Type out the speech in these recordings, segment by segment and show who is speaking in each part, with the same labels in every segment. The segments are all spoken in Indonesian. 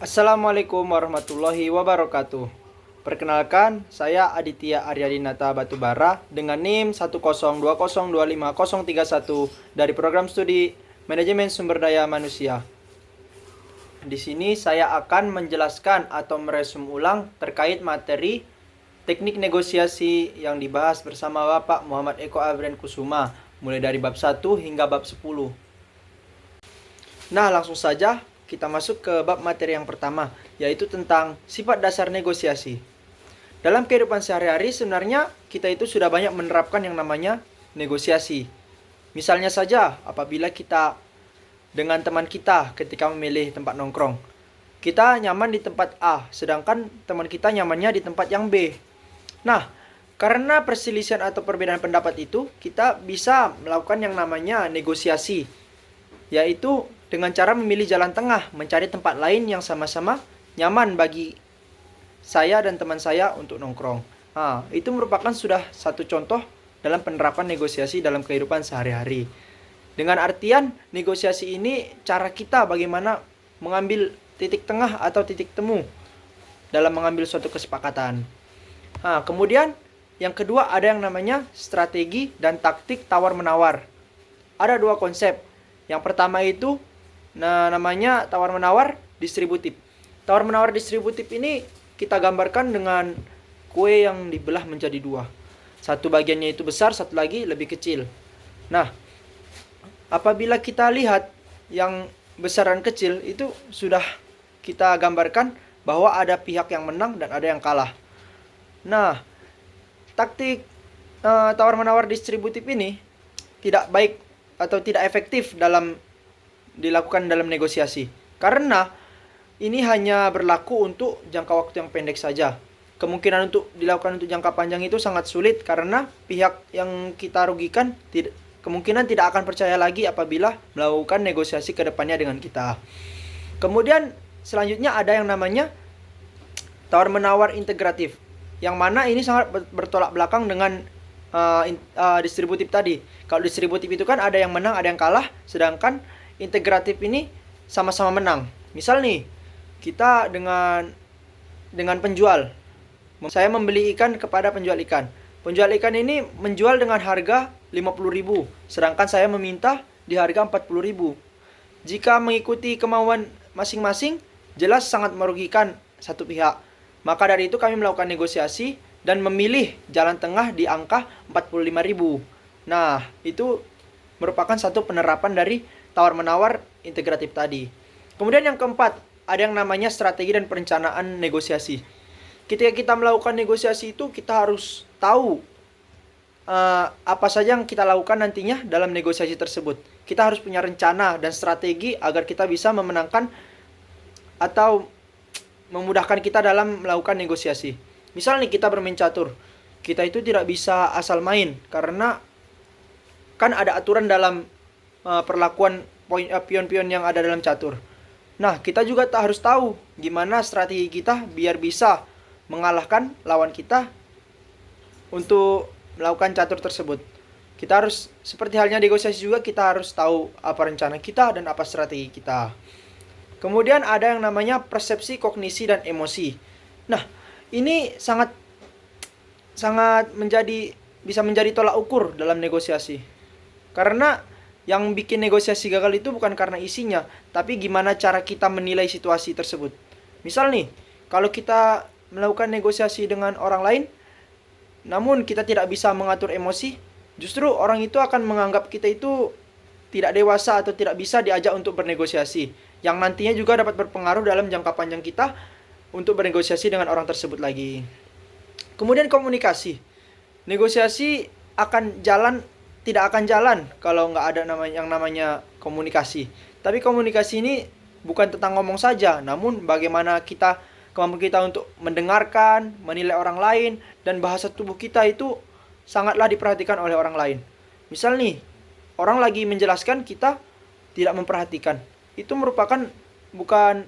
Speaker 1: Assalamualaikum warahmatullahi wabarakatuh. Perkenalkan, saya Aditya Aryadinata Batubara dengan NIM 102025031 dari program studi Manajemen Sumber Daya Manusia. Di sini saya akan menjelaskan atau meresum ulang terkait materi teknik negosiasi yang dibahas bersama Bapak Muhammad Eko Abrian Kusuma, mulai dari bab 1 hingga bab 10. Nah, langsung saja kita masuk ke bab materi yang pertama, yaitu tentang sifat dasar negosiasi. Dalam kehidupan sehari-hari sebenarnya kita itu sudah banyak menerapkan yang namanya negosiasi. Misalnya saja apabila kita dengan teman kita ketika memilih tempat nongkrong. Kita nyaman di tempat A, sedangkan teman kita nyamannya di tempat yang B. Nah, karena perselisihan atau perbedaan pendapat itu, kita bisa melakukan yang namanya negosiasi, yaitu dengan cara memilih jalan tengah, mencari tempat lain yang sama-sama nyaman bagi saya dan teman saya untuk nongkrong. Nah, itu merupakan sudah satu contoh dalam penerapan negosiasi dalam kehidupan sehari-hari. Dengan artian negosiasi ini cara kita bagaimana mengambil titik tengah atau titik temu dalam mengambil suatu kesepakatan. Nah, kemudian yang kedua ada yang namanya strategi dan taktik tawar-menawar. Ada dua konsep. Yang pertama itu namanya tawar-menawar distributif. Tawar-menawar distributif ini kita gambarkan dengan kue yang dibelah menjadi dua. Satu bagiannya itu besar, satu lagi lebih kecil. Nah, apabila kita lihat yang besar dan kecil itu sudah kita gambarkan bahwa ada pihak yang menang dan ada yang kalah. Nah, taktik tawar-menawar distributif ini tidak baik atau tidak efektif dilakukan dalam negosiasi. Karena ini hanya berlaku untuk jangka waktu yang pendek saja. Kemungkinan untuk dilakukan untuk jangka panjang itu sangat sulit karena pihak yang kita rugikan kemungkinan tidak akan percaya lagi apabila melakukan negosiasi ke depannya dengan kita. Kemudian selanjutnya ada yang namanya tawar-menawar integratif. Yang mana ini sangat bertolak belakang dengan distributif tadi. Kalau distributif itu kan ada yang menang, ada yang kalah, sedangkan integratif ini sama-sama menang. Misal nih, kita dengan penjual. Saya membeli ikan kepada penjual ikan. Penjual ikan ini menjual dengan harga 50.000, sedangkan saya meminta di harga 40.000. Jika mengikuti kemauan masing-masing, jelas sangat merugikan satu pihak. Maka dari itu kami melakukan negosiasi dan memilih jalan tengah di angka 45.000. Nah, itu merupakan satu penerapan dari tawar-menawar integratif tadi. Kemudian yang keempat, ada yang namanya strategi dan perencanaan negosiasi. Ketika kita melakukan negosiasi itu, kita harus tahu apa saja yang kita lakukan nantinya dalam negosiasi tersebut. Kita harus punya rencana dan strategi agar kita bisa memenangkan atau memudahkan kita dalam melakukan negosiasi. Misal nih kita bermain catur. Kita itu tidak bisa asal main karena kan ada aturan dalam perlakuan pion-pion yang ada dalam catur. Nah, kita juga harus tahu gimana strategi kita biar bisa mengalahkan lawan kita untuk melakukan catur tersebut. Kita harus, seperti halnya negosiasi juga, kita harus tahu apa rencana kita dan apa strategi kita. Kemudian ada yang namanya persepsi, kognisi, dan emosi. Nah, ini sangat bisa menjadi tolak ukur dalam negosiasi. Karena yang bikin negosiasi gagal itu bukan karena isinya, tapi gimana cara kita menilai situasi tersebut. Misal nih, kalau kita melakukan negosiasi dengan orang lain, namun kita tidak bisa mengatur emosi, justru orang itu akan menganggap kita itu tidak dewasa atau tidak bisa diajak untuk bernegosiasi. Yang nantinya juga dapat berpengaruh dalam jangka panjang kita untuk bernegosiasi dengan orang tersebut lagi. Kemudian komunikasi. Negosiasi tidak akan jalan kalau nggak ada yang namanya komunikasi. Tapi komunikasi ini bukan tentang ngomong saja, namun bagaimana kemampuan kita untuk mendengarkan, menilai orang lain, dan bahasa tubuh kita itu sangatlah diperhatikan oleh orang lain. Misal nih, orang lagi menjelaskan, kita tidak memperhatikan. Itu merupakan bukan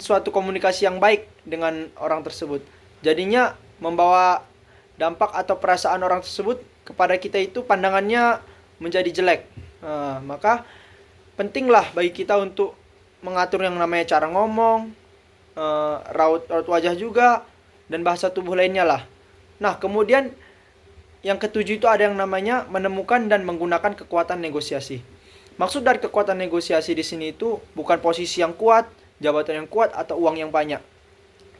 Speaker 1: suatu komunikasi yang baik dengan orang tersebut. Jadinya membawa dampak atau perasaan orang tersebut kepada kita itu pandangannya menjadi jelek. Maka pentinglah bagi kita untuk mengatur yang namanya cara ngomong, raut wajah juga, dan bahasa tubuh lainnya lah. Nah, kemudian yang ketujuh itu ada yang namanya menemukan dan menggunakan kekuatan negosiasi. Maksud dari kekuatan negosiasi di sini itu bukan posisi yang kuat, jabatan yang kuat, atau uang yang banyak.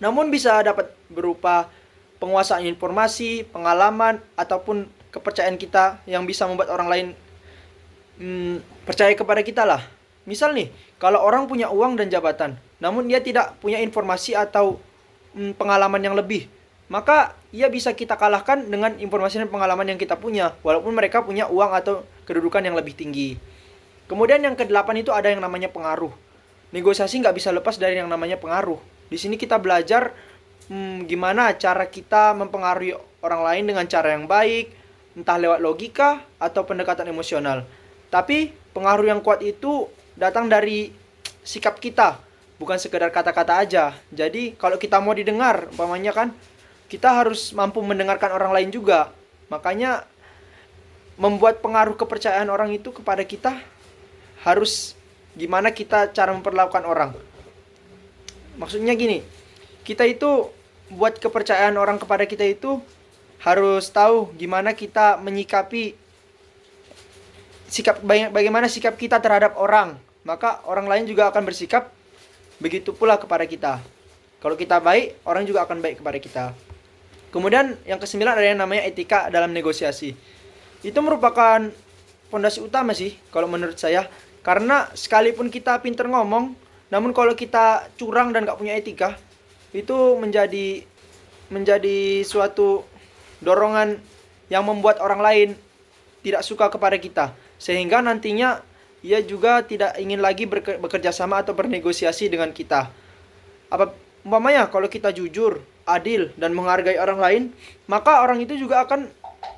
Speaker 1: Namun bisa dapat berupa penguasaan informasi, pengalaman, ataupun kepercayaan kita yang bisa membuat orang lain percaya kepada kita lah. Misal nih, kalau orang punya uang dan jabatan, namun dia tidak punya informasi atau pengalaman yang lebih, maka ia bisa kita kalahkan dengan informasi dan pengalaman yang kita punya, walaupun mereka punya uang atau kedudukan yang lebih tinggi. Kemudian yang kedelapan itu ada yang namanya pengaruh. Negosiasi nggak bisa lepas dari yang namanya pengaruh. Di sini kita belajar gimana cara kita mempengaruhi orang lain dengan cara yang baik, entah lewat logika atau pendekatan emosional. Tapi pengaruh yang kuat itu datang dari sikap kita, bukan sekedar kata-kata aja. Jadi kalau kita mau didengar, umpamanya kan, kita harus mampu mendengarkan orang lain juga. Makanya membuat pengaruh kepercayaan orang itu kepada kita harus gimana kita cara memperlakukan orang. Maksudnya gini, kita itu buat kepercayaan orang kepada kita itu harus tahu gimana kita menyikapi bagaimana sikap kita terhadap orang. Maka orang lain juga akan bersikap begitu pula kepada kita. Kalau kita baik, orang juga akan baik kepada kita. Kemudian yang kesembilan ada yang namanya etika dalam negosiasi. Itu merupakan fondasi utama sih kalau menurut saya. Karena sekalipun kita pinter ngomong, namun kalau kita curang dan gak punya etika, itu menjadi suatu dorongan yang membuat orang lain tidak suka kepada kita. Sehingga nantinya ia juga tidak ingin lagi bekerja sama atau bernegosiasi dengan kita. Umpamanya kalau kita jujur, adil, dan menghargai orang lain, maka orang itu juga akan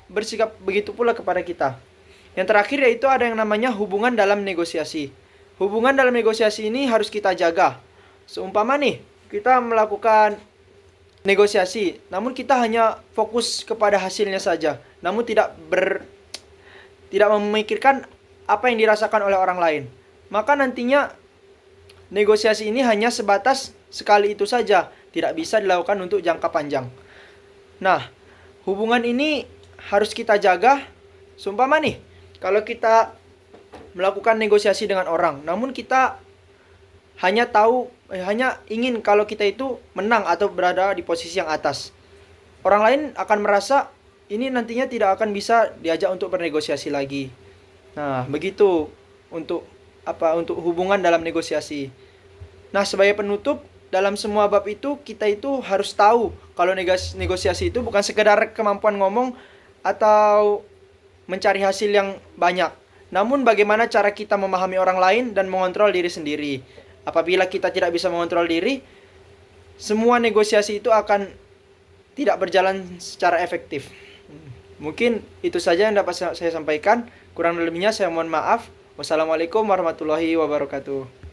Speaker 1: bersikap begitu pula kepada kita. Yang terakhir yaitu ada yang namanya hubungan dalam negosiasi. Hubungan dalam negosiasi ini harus kita jaga. Seumpama nih, kita melakukan negosiasi, namun kita hanya fokus kepada hasilnya saja, namun tidak memikirkan apa yang dirasakan oleh orang lain. Maka nantinya negosiasi ini hanya sebatas sekali itu saja, tidak bisa dilakukan untuk jangka panjang. Nah, hubungan ini harus kita jaga. Seumpama nih, kalau kita melakukan negosiasi dengan orang, namun kita hanya ingin kalau kita itu menang atau berada di posisi yang atas, orang lain akan merasa ini nantinya tidak akan bisa diajak untuk bernegosiasi lagi. Nah, begitu untuk hubungan dalam negosiasi. Nah, sebagai penutup, dalam semua bab itu kita itu harus tahu kalau negosiasi itu bukan sekedar kemampuan ngomong atau mencari hasil yang banyak, namun bagaimana cara kita memahami orang lain dan mengontrol diri sendiri. Apabila kita tidak bisa mengontrol diri, semua negosiasi itu akan tidak berjalan secara efektif. Mungkin itu saja yang dapat saya sampaikan. Kurang lebihnya saya mohon maaf. Wassalamualaikum warahmatullahi wabarakatuh.